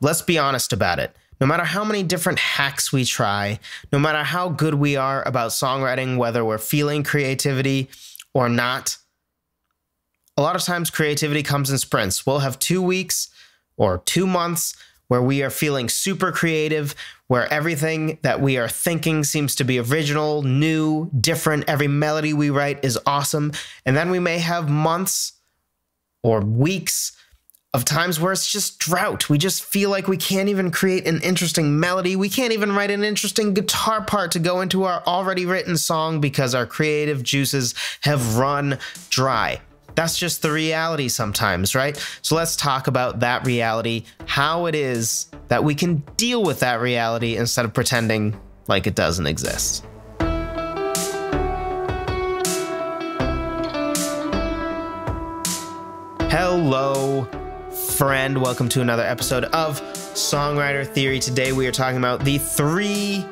let's be honest about it. No matter how many different hacks we try, no matter how good we are about songwriting, whether we're feeling creativity or not, a lot of times creativity comes in sprints. We'll have 2 weeks or 2 months where we are feeling super creative, where everything that we are thinking seems to be original, new, different. Every melody we write is awesome. And then we may have months or weeks of times where it's just drought. We just feel like we can't even create an interesting melody. We can't even write an interesting guitar part to go into our already written song because our creative juices have run dry. That's just the reality sometimes, right? So let's talk about that reality, how it is that we can deal with that reality instead of pretending like it doesn't exist. Hello, friend. Welcome to another episode of Songwriter Theory. Today we are talking about the 3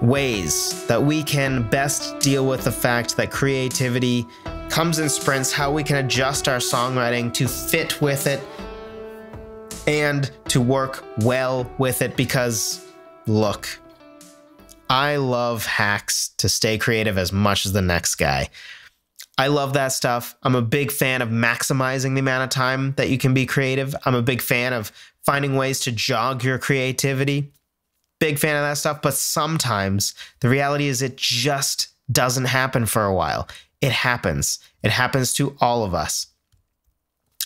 ways that we can best deal with the fact that creativity comes in sprints, how we can adjust our songwriting to fit with it and to work well with it. Because look, I love hacks to stay creative as much as the next guy. I love that stuff. I'm a big fan of maximizing the amount of time that you can be creative. I'm a big fan of finding ways to jog your creativity. Big fan of that stuff. But sometimes the reality is it just doesn't happen for a while. It happens. It happens to all of us.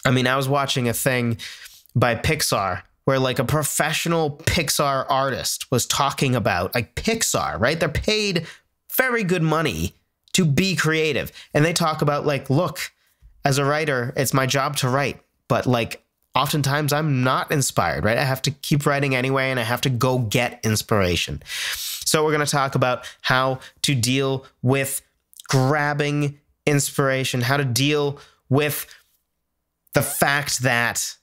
I mean, I was watching a thing by Pixar where like a professional Pixar artist was talking about like Pixar, right? They're paid very good money to be creative. And they talk about like, look, as a writer, it's my job to write, but like oftentimes I'm not inspired, right? I have to keep writing anyway, and I have to go get inspiration. So we're going to talk about how to deal with grabbing inspiration, how to deal with the fact that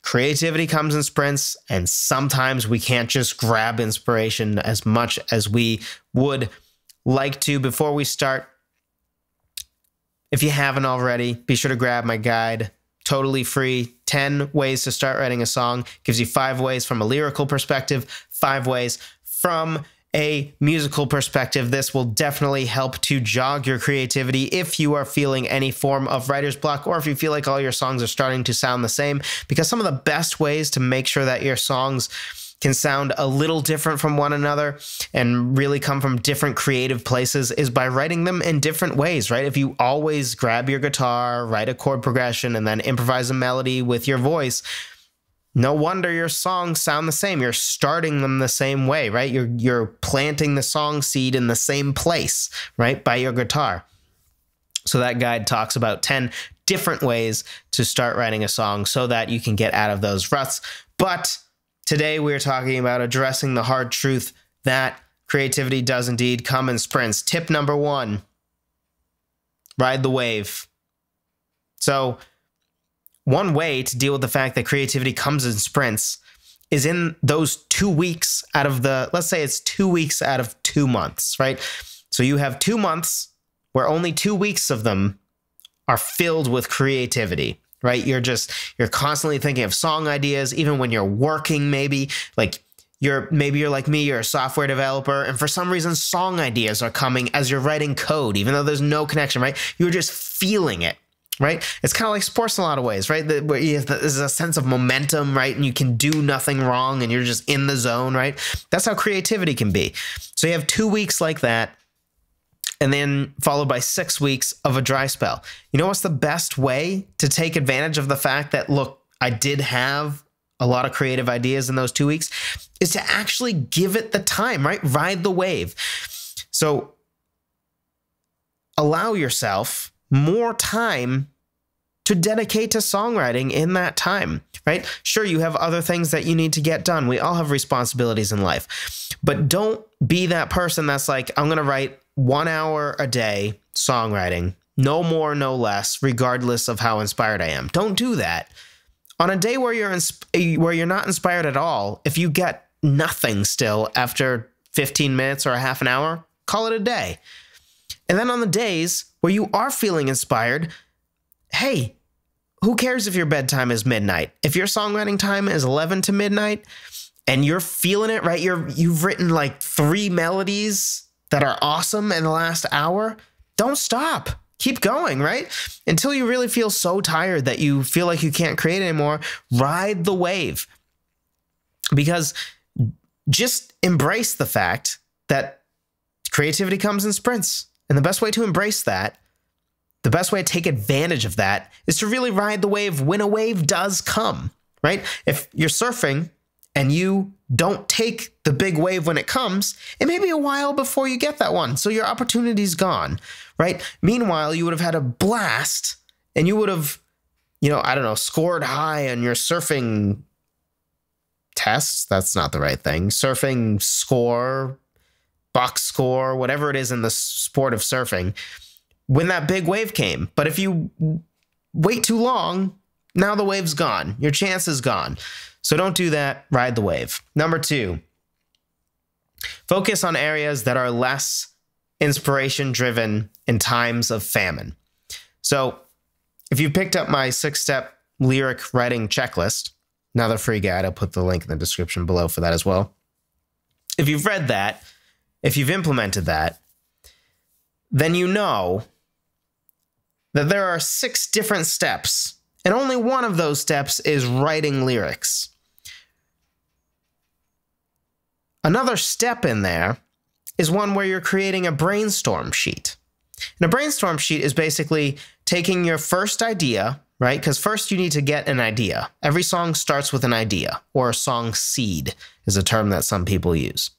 creativity comes in sprints, and sometimes we can't just grab inspiration as much as we would like to. Before we start, if you haven't already, be sure to grab my guide, totally free, 10 ways to start writing a song. Gives you 5 ways from a lyrical perspective, 5 ways from a musical perspective. This will definitely help to jog your creativity if you are feeling any form of writer's block, or if you feel like all your songs are starting to sound the same, because some of the best ways to make sure that your songs can sound a little different from one another and really come from different creative places is by writing them in different ways, right? If you always grab your guitar, write a chord progression, and then improvise a melody with your voice, no wonder your songs sound the same. You're starting them the same way, right? You're planting the song seed in the same place, right? By your guitar. So that guide talks about 10 different ways to start writing a song so that you can get out of those ruts. But today we're talking about addressing the hard truth that creativity does indeed come in sprints. Tip number 1, ride the wave. So one way to deal with the fact that creativity comes in sprints is in those 2 weeks out of the, let's say it's 2 weeks out of 2 months, right? So you have 2 months where only 2 weeks of them are filled with creativity, right? You're constantly thinking of song ideas, even when you're working, maybe you're like me, you're a software developer, and for some reason song ideas are coming as you're writing code, even though there's no connection, right? You're just feeling it. Right? It's kind of like sports in a lot of ways, right? Where there's a sense of momentum, right? And you can do nothing wrong and you're just in the zone, right? That's how creativity can be. So you have 2 weeks like that, and then followed by 6 weeks of a dry spell. You know what's the best way to take advantage of the fact that, look, I did have a lot of creative ideas in those 2 weeks, is to actually give it the time, right? Ride the wave. So allow yourself more time to dedicate to songwriting in that time, right? Sure, you have other things that you need to get done. We all have responsibilities in life, but don't be that person that's like, I'm going to write 1 hour a day songwriting, no more, no less, regardless of how inspired I am. Don't do that. On a day where you're not inspired at all, if you get nothing still after 15 minutes or a half an hour, call it a day. And then on the days where you are feeling inspired, hey, who cares if your bedtime is midnight? If your songwriting time is 11 to midnight and you're feeling it, right? You've written like 3 melodies that are awesome in the last hour. Don't stop. Keep going, right? Until you really feel so tired that you feel like you can't create anymore. Ride the wave. Because just embrace the fact that creativity comes in sprints. And the best way to embrace that, the best way to take advantage of that, is to really ride the wave when a wave does come, right? If you're surfing and you don't take the big wave when it comes, it may be a while before you get that one. So your opportunity's gone, right? Meanwhile, you would have had a blast and you would have, I don't know, scored high on your surfing tests. That's not the right thing. Surfing score, box score, whatever it is in the sport of surfing, when that big wave came. But if you wait too long, now the wave's gone. Your chance is gone. So don't do that. Ride the wave. Number 2, focus on areas that are less inspiration driven in times of famine. So if you picked up my 6-step lyric writing checklist, another free guide, I'll put the link in the description below for that as well. If you've read that, if you've implemented that, then you know that there are 6 different steps, and only one of those steps is writing lyrics. Another step in there is one where you're creating a brainstorm sheet. And a brainstorm sheet is basically taking your first idea, right? Because first you need to get an idea. Every song starts with an idea, or a song seed is a term that some people use.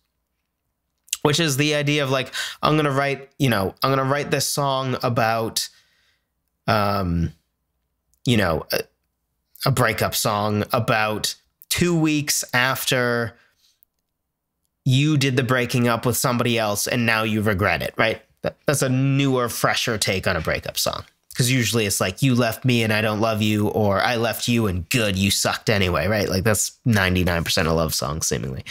Which is the idea of like, I'm going to write this song about, a breakup song about 2 weeks after you did the breaking up with somebody else and now you regret it, right? That's a newer, fresher take on a breakup song. Because usually it's like, you left me and I don't love you, or I left you and good, you sucked anyway, right? Like that's 99% of love songs seemingly.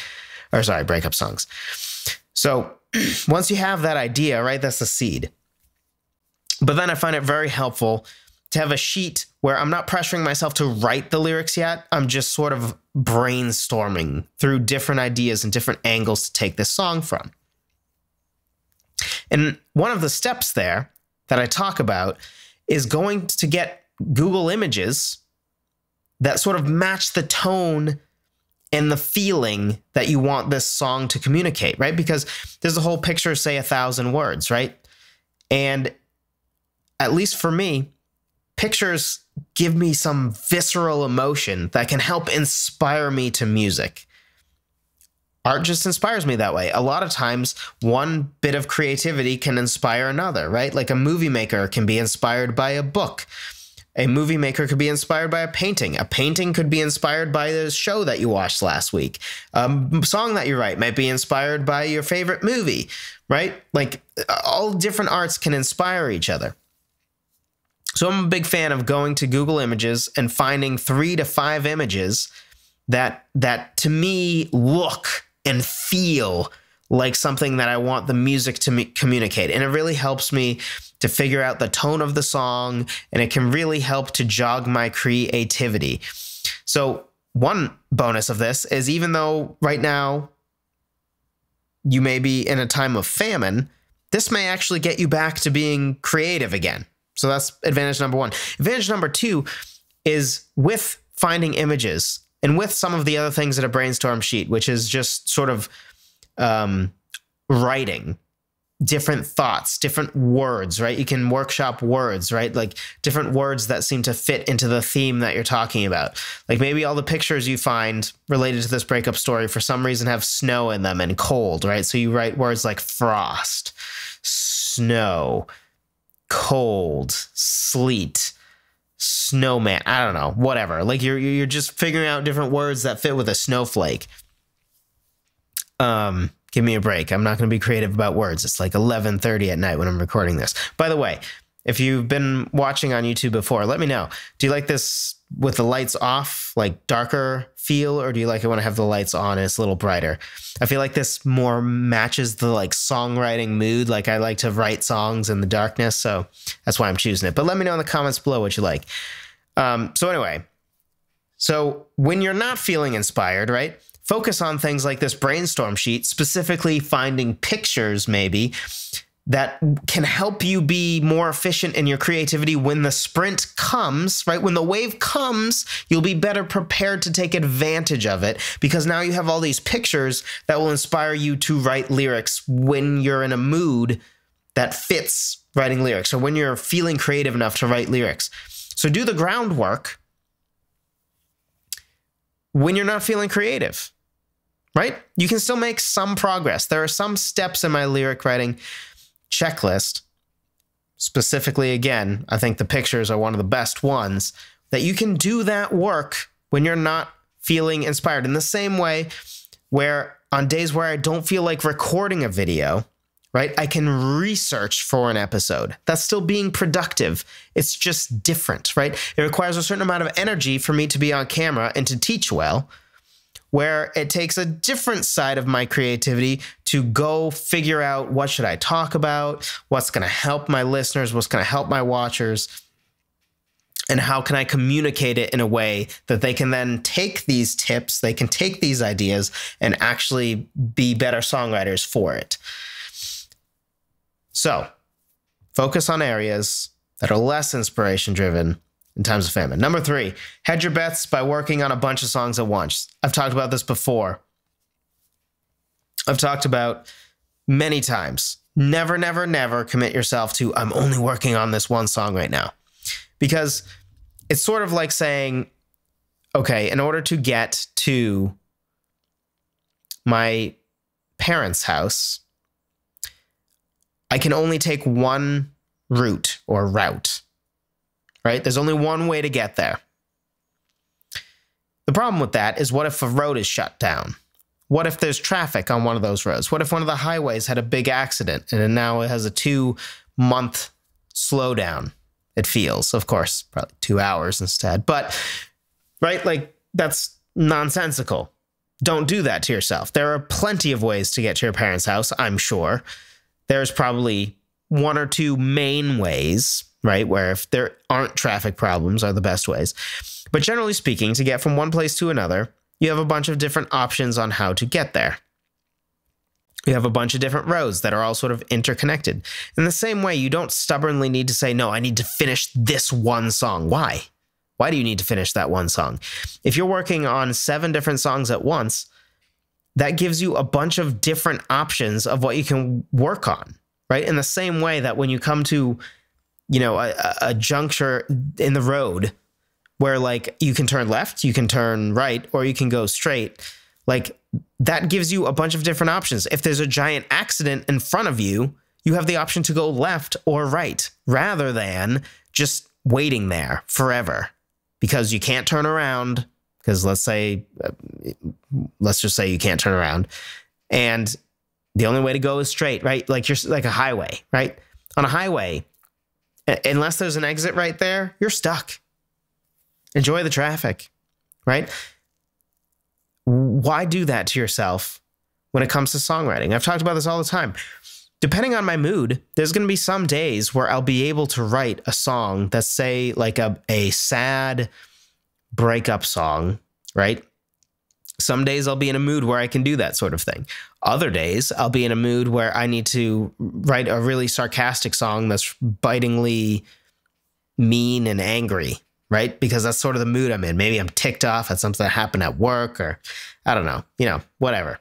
Or sorry, breakup songs. So once you have that idea, right, that's the seed. But then I find it very helpful to have a sheet where I'm not pressuring myself to write the lyrics yet. I'm just sort of brainstorming through different ideas and different angles to take this song from. And one of the steps there that I talk about is going to get Google Images that sort of match the tone and the feeling that you want this song to communicate, right? Because there's a whole picture, say 1,000 words, right? And at least for me, pictures give me some visceral emotion that can help inspire me to music. Art just inspires me that way. A lot of times, one bit of creativity can inspire another, right? Like a movie maker can be inspired by a book. A movie maker could be inspired by a painting. A painting could be inspired by the show that you watched last week. A song that you write might be inspired by your favorite movie, right? Like all different arts can inspire each other. So I'm a big fan of going to Google Images and finding 3 to 5 images that to me look and feel like something that I want the music to communicate. And it really helps me to figure out the tone of the song, and it can really help to jog my creativity. So one bonus of this is, even though right now you may be in a time of famine, this may actually get you back to being creative again. So that's advantage number 1. Advantage number 2 is with finding images and with some of the other things in a brainstorm sheet, which is just sort of writing different thoughts, different words, right? You can workshop words, right? Like different words that seem to fit into the theme that you're talking about. Like maybe all the pictures you find related to this breakup story for some reason have snow in them and cold, right? So you write words like frost, snow, cold, sleet, snowman, I don't know, whatever. Like you're just figuring out different words that fit with a snowflake. Give me a break. I'm not going to be creative about words. It's like 11:30 at night when I'm recording this. By the way, if you've been watching on YouTube before, let me know. Do you like this with the lights off, like darker feel, or do you like it when I have the lights on and it's a little brighter? I feel like this more matches the like songwriting mood. Like I like to write songs in the darkness, so that's why I'm choosing it. But let me know in the comments below what you like. So anyway, so when you're not feeling inspired, right, focus on things like this brainstorm sheet, specifically finding pictures maybe that can help you be more efficient in your creativity when the sprint comes, right? When the wave comes, you'll be better prepared to take advantage of it because now you have all these pictures that will inspire you to write lyrics when you're in a mood that fits writing lyrics or when you're feeling creative enough to write lyrics. So do the groundwork when you're not feeling creative, right? You can still make some progress. There are some steps in my lyric writing checklist, specifically, again, I think the pictures are one of the best ones, that you can do that work when you're not feeling inspired. In the same way where on days where I don't feel like recording a video, right, I can research for an episode. That's still being productive. It's just different, right? It requires a certain amount of energy for me to be on camera and to teach well, where it takes a different side of my creativity to go figure out what should I talk about, what's going to help my listeners, what's going to help my watchers, and how can I communicate it in a way that they can then take these tips, they can take these ideas and actually be better songwriters for it. So focus on areas that are less inspiration driven in times of famine. Number 3, hedge your bets by working on a bunch of songs at once. I've talked about this before. I've talked about many times. Never, never, never commit yourself to, I'm only working on this one song right now. Because it's sort of like saying, okay, in order to get to my parents' house, I can only take one route or route. Right? There's only one way to get there. The problem with that is, what if a road is shut down? What if there's traffic on one of those roads? What if one of the highways had a big accident and now it has a 2-month slowdown? It feels, of course, probably 2 hours instead. But, right, like, that's nonsensical. Don't do that to yourself. There are plenty of ways to get to your parents' house, I'm sure. There's probably 1 or 2 main ways, right, where if there aren't traffic problems are the best ways. But generally speaking, to get from one place to another, you have a bunch of different options on how to get there. You have a bunch of different roads that are all sort of interconnected. In the same way, you don't stubbornly need to say, no, I need to finish this one song. Why? Why do you need to finish that one song? If you're working on 7 different songs at once, that gives you a bunch of different options of what you can work on, right? In the same way that when you come to, you know, a juncture in the road where, like, you can turn left, you can turn right, or you can go straight, like, that gives you a bunch of different options. If there's a giant accident in front of you, you have the option to go left or right rather than just waiting there forever because you can't turn around. Because let's just say you can't turn around and the only way to go is straight, right? Like, you're like a highway, right? On a highway, unless there's an exit right there, you're stuck. Enjoy the traffic, right? Why do that to yourself when it comes to songwriting? I've talked about this all the time. Depending on my mood, there's going to be some days where I'll be able to write a song that's, say, like a sad breakup song, right? Some days I'll be in a mood where I can do that sort of thing. Other days I'll be in a mood where I need to write a really sarcastic song that's bitingly mean and angry, right? Because that's sort of the mood I'm in. Maybe I'm ticked off at something that happened at work, or I don't know, you know, whatever.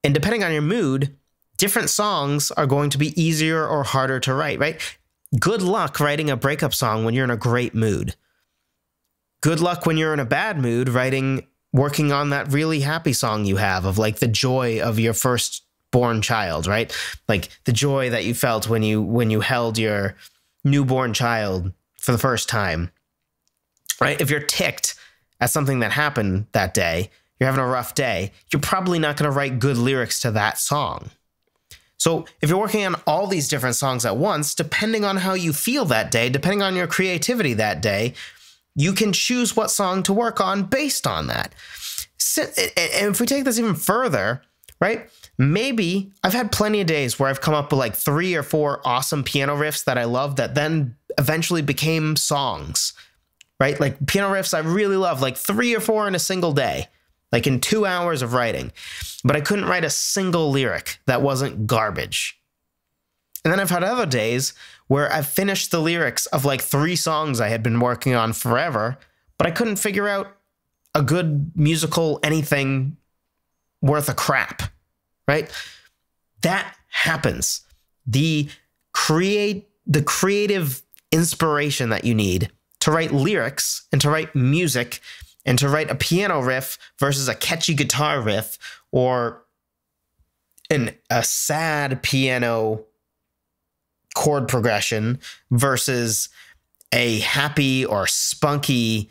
And depending on your mood, different songs are going to be easier or harder to write, right? Good luck writing a breakup song when you're in a great mood. Good luck when you're in a bad mood working on that really happy song you have of, like, the joy of your firstborn child, right? Like the joy that you felt when you held your newborn child for the first time, right? If you're ticked at something that happened that day, you're having a rough day, you're probably not going to write good lyrics to that song. So if you're working on all these different songs at once, depending on how you feel that day, depending on your creativity that day, you can choose what song to work on based on that. And if we take this even further, right? Maybe I've had plenty of days where I've come up with like 3 or 4 awesome piano riffs that I love that then eventually became songs, right? Like piano riffs I really love, like 3 or 4 in a single day, like in 2 hours of writing. But I couldn't write a single lyric that wasn't garbage. And then I've had other days where I've finished the lyrics of like 3 songs I had been working on forever, but I couldn't figure out a good musical anything worth a crap, right? That happens. The creative inspiration that you need to write lyrics and to write music and to write a piano riff versus a catchy guitar riff or a sad piano chord progression versus a happy or spunky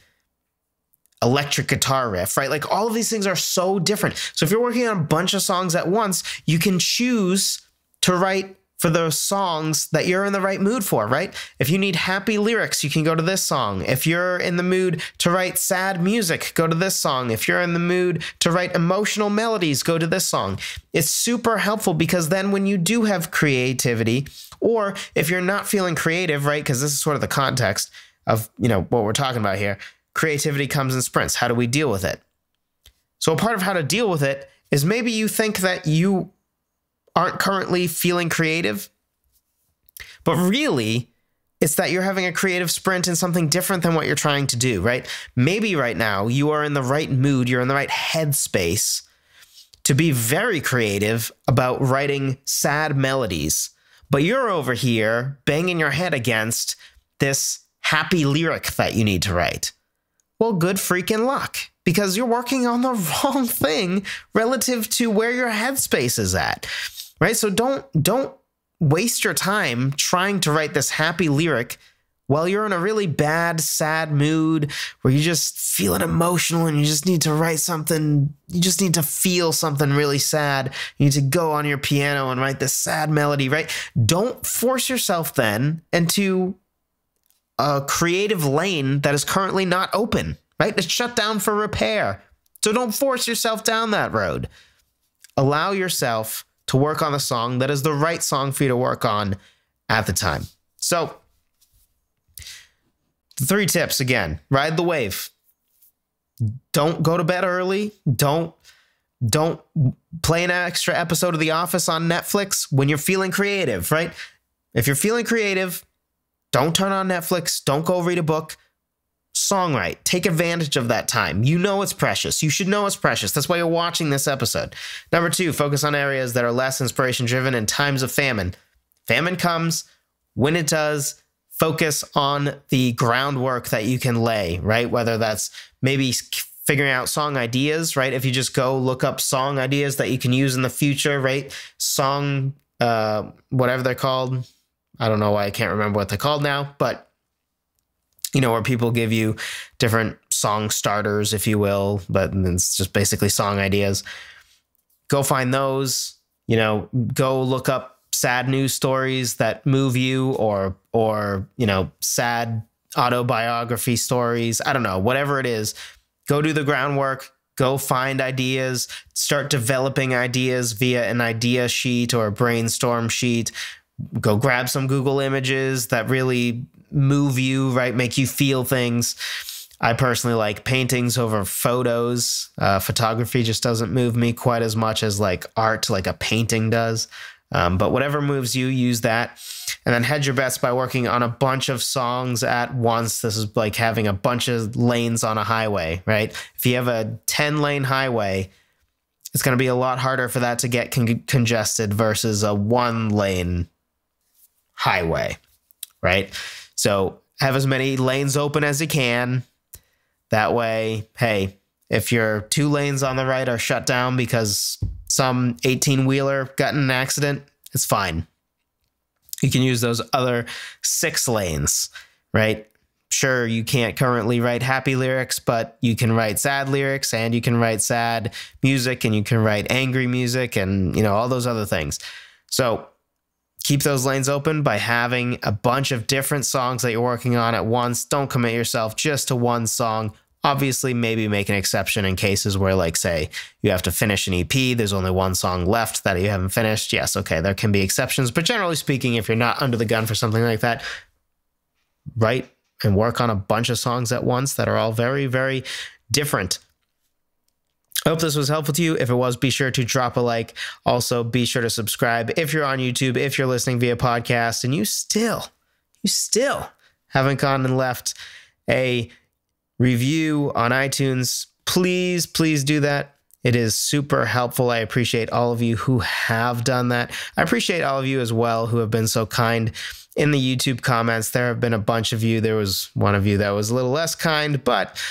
electric guitar riff, right? Like all of these things are so different. So if you're working on a bunch of songs at once, you can choose to write for those songs that you're in the right mood for, right? If you need happy lyrics, you can go to this song. If you're in the mood to write sad music, go to this song. If you're in the mood to write emotional melodies, go to this song. It's super helpful because then when you do have creativity, or if you're not feeling creative, right? Because this is sort of the context of, what we're talking about here. Creativity comes in sprints. How do we deal with it? So a part of how to deal with it is maybe you think that you aren't currently feeling creative, but really it's that you're having a creative sprint in something different than what you're trying to do, right? Maybe right now you are in the right mood, you're in the right headspace to be very creative about writing sad melodies, but you're over here banging your head against this happy lyric that you need to write. Well, good freaking luck, because you're working on the wrong thing relative to where your headspace is at, right? So don't waste your time trying to write this happy lyric while you're in a really bad, sad mood where you're just feeling emotional and you just need to write something. You just need to feel something really sad. You need to go on your piano and write this sad melody, right? Don't force yourself then into a creative lane that is currently not open, right? It's shut down for repair. So don't force yourself down that road. Allow yourself to work on the song that is the right song for you to work on at the time. So the 3 tips again, ride the wave. Don't go to bed early. Don't play an extra episode of The Office on Netflix when you're feeling creative, right? If you're feeling creative, don't turn on Netflix. Don't go read a book. Songwrite. Take advantage of that time. You know it's precious. You should know it's precious. That's why you're watching this episode. Number 2, focus on areas that are less inspiration-driven in times of famine. Famine comes. When it does, focus on the groundwork that you can lay, right? Whether that's maybe figuring out song ideas, right? If you just go look up song ideas that you can use in the future, right? Song, whatever they're called. I don't know why I can't remember what they're called now, but where people give you different song starters, if you will, but it's just basically song ideas. Go find those, go look up sad news stories that move you or sad autobiography stories. I don't know, whatever it is, go do the groundwork, go find ideas, start developing ideas via an idea sheet or a brainstorm sheet. Go grab some Google images that really move you, right? Make you feel things. I personally like paintings over photos. Photography just doesn't move me quite as much as like art, like a painting does. But whatever moves you, use that. And then hedge your bets by working on a bunch of songs at once. This is like having a bunch of lanes on a highway, right? If you have a 10-lane highway, it's going to be a lot harder for that to get congested versus a 1-lane highway, right? So have as many lanes open as you can. That way, hey, if your 2 lanes on the right are shut down because some 18-wheeler got in an accident, it's fine. You can use those other 6 lanes, right? Sure, you can't currently write happy lyrics, but you can write sad lyrics and you can write sad music and you can write angry music and, all those other things. So keep those lanes open by having a bunch of different songs that you're working on at once. Don't commit yourself just to one song. Obviously, maybe make an exception in cases where, like, say, you have to finish an EP, there's only one song left that you haven't finished. Yes, okay, there can be exceptions. But generally speaking, if you're not under the gun for something like that, write and work on a bunch of songs at once that are all very, very different. I hope this was helpful to you. If it was, be sure to drop a like. Also, be sure to subscribe if you're on YouTube, if you're listening via podcast, and you still haven't gone and left a review on iTunes, please do that. It is super helpful. I appreciate all of you who have done that. I appreciate all of you as well who have been so kind in the YouTube comments. There have been a bunch of you. There was one of you that was a little less kind, but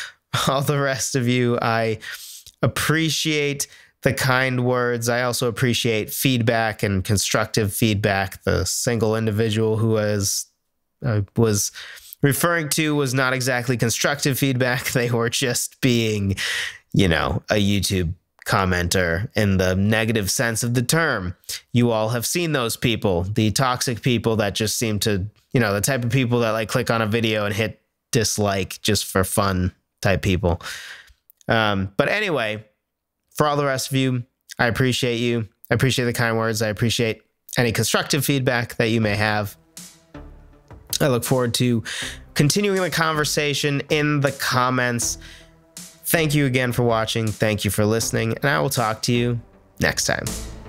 all the rest of you, I appreciate the kind words. I also appreciate feedback and constructive feedback. The single individual who was referring to was not exactly constructive feedback. They were just being, a YouTube commenter in the negative sense of the term. You all have seen those people, the toxic people that just seem to, the type of people that like click on a video and hit dislike just for fun type people. But anyway, for all the rest of you, I appreciate you. I appreciate the kind words. I appreciate any constructive feedback that you may have. I look forward to continuing the conversation in the comments. Thank you again for watching. Thank you for listening, and I will talk to you next time.